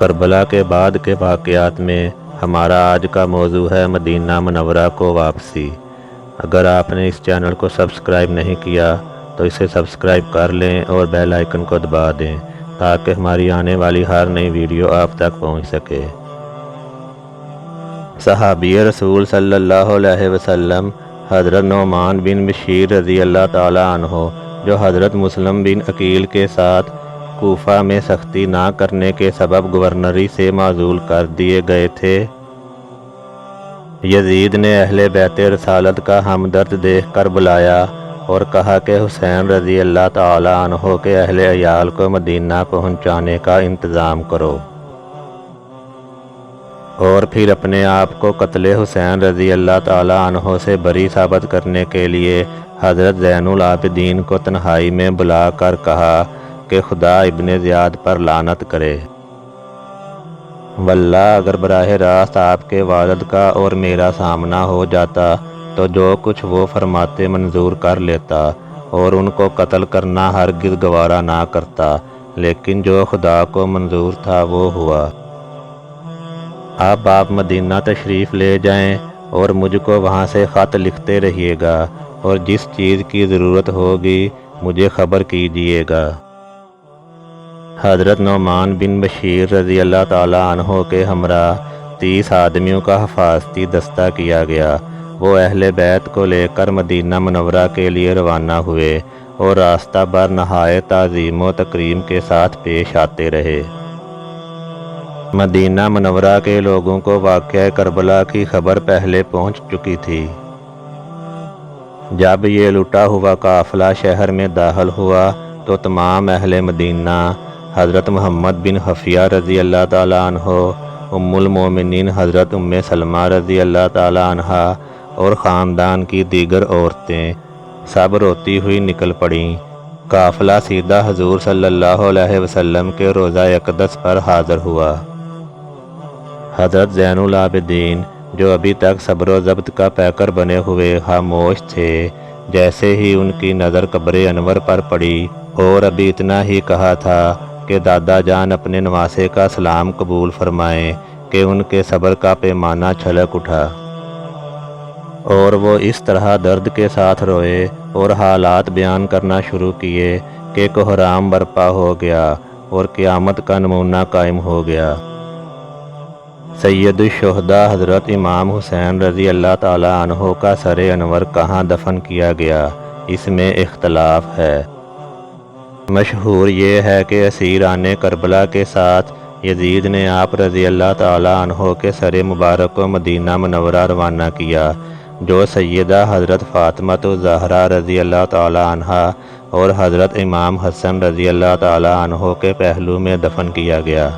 کربلا کے بعد کے واقعات میں ہمارا آج کا موضوع ہے مدینہ منورہ کو واپسی۔ اگر آپ نے اس چینل کو سبسکرائب نہیں کیا تو اسے سبسکرائب کر لیں اور بیل آئیکن کو دبا دیں تاکہ ہماری آنے والی ہر نئی ویڈیو آپ تک پہنچ سکے۔ صحابی رسول صلی اللہ علیہ وسلم حضرت نعمان بن بشیر رضی اللہ تعالیٰ عنہ، جو حضرت مسلم بن عقیل کے ساتھ کوفہ میں سختی نہ کرنے کے سبب گورنری سے معزول کر دیے گئے تھے، یزید نے اہل بیت رسالت کا ہمدرد دیکھ کر بلایا اور کہا کہ حسین رضی اللہ تعالیٰ عنہ کے اہل عیال کو مدینہ پہنچانے کا انتظام کرو، اور پھر اپنے آپ کو قتل حسین رضی اللہ تعالیٰ عنہ سے بری ثابت کرنے کے لیے حضرت زین العابدین کو تنہائی میں بلا کر کہا کہ خدا ابن زیاد پر لعنت کرے۔ واللہ اگر براہ راست آپ کے والد کا اور میرا سامنا ہو جاتا تو جو کچھ وہ فرماتے منظور کر لیتا اور ان کو قتل کرنا ہرگز گوارا نہ کرتا، لیکن جو خدا کو منظور تھا وہ ہوا۔ اب آپ مدینہ تشریف لے جائیں اور مجھ کو وہاں سے خط لکھتے رہیے گا، اور جس چیز کی ضرورت ہوگی مجھے خبر کیجیے گا۔ حضرت نعمان بن بشیر رضی اللہ تعالیٰ عنہ کے ہمراہ 30 آدمیوں کا حفاظتی دستہ کیا گیا۔ وہ اہل بیت کو لے کر مدینہ منورہ کے لیے روانہ ہوئے اور راستہ بھر نہایت تعظیم و تکریم کے ساتھ پیش آتے رہے۔ مدینہ منورہ کے لوگوں کو واقعہ کربلا کی خبر پہلے پہنچ چکی تھی۔ جب یہ لٹا ہوا قافلہ شہر میں داخل ہوا تو تمام اہل مدینہ حضرت محمد بن حفیہ رضی اللہ تعالیٰ عنہ، ام المومنین حضرت ام سلمہ رضی اللہ تعالیٰ عنہا اور خاندان کی دیگر عورتیں سب روتی ہوئی نکل پڑیں۔ قافلہ سیدھا حضور صلی اللہ علیہ وسلم کے روضہ اقدس پر حاضر ہوا۔ حضرت زین العابدین، جو ابھی تک صبر و ضبط کا پیکر بنے ہوئے خاموش تھے، جیسے ہی ان کی نظر قبر انور پر پڑی اور ابھی اتنا ہی کہا تھا کہ دادا جان اپنے نواسے کا سلام قبول فرمائیں کہ ان کے صبر کا پیمانہ چھلک اٹھا، اور وہ اس طرح درد کے ساتھ روئے اور حالات بیان کرنا شروع کیے کہ کوہرام برپا ہو گیا اور قیامت کا نمونہ قائم ہو گیا۔ سید الشہداء حضرت امام حسین رضی اللہ تعالیٰ عنہ کا سر انور کہاں دفن کیا گیا، اس میں اختلاف ہے۔ مشہور یہ ہے کہ اسیران کربلا کے ساتھ یزید نے آپ رضی اللہ تعالیٰ عنہ کے سر مبارک کو مدینہ منورہ روانہ کیا، جو سیدہ حضرت فاطمہ الزہرا رضی اللہ تعالیٰ عنہا اور حضرت امام حسن رضی اللہ تعالیٰ عنہ کے پہلو میں دفن کیا گیا۔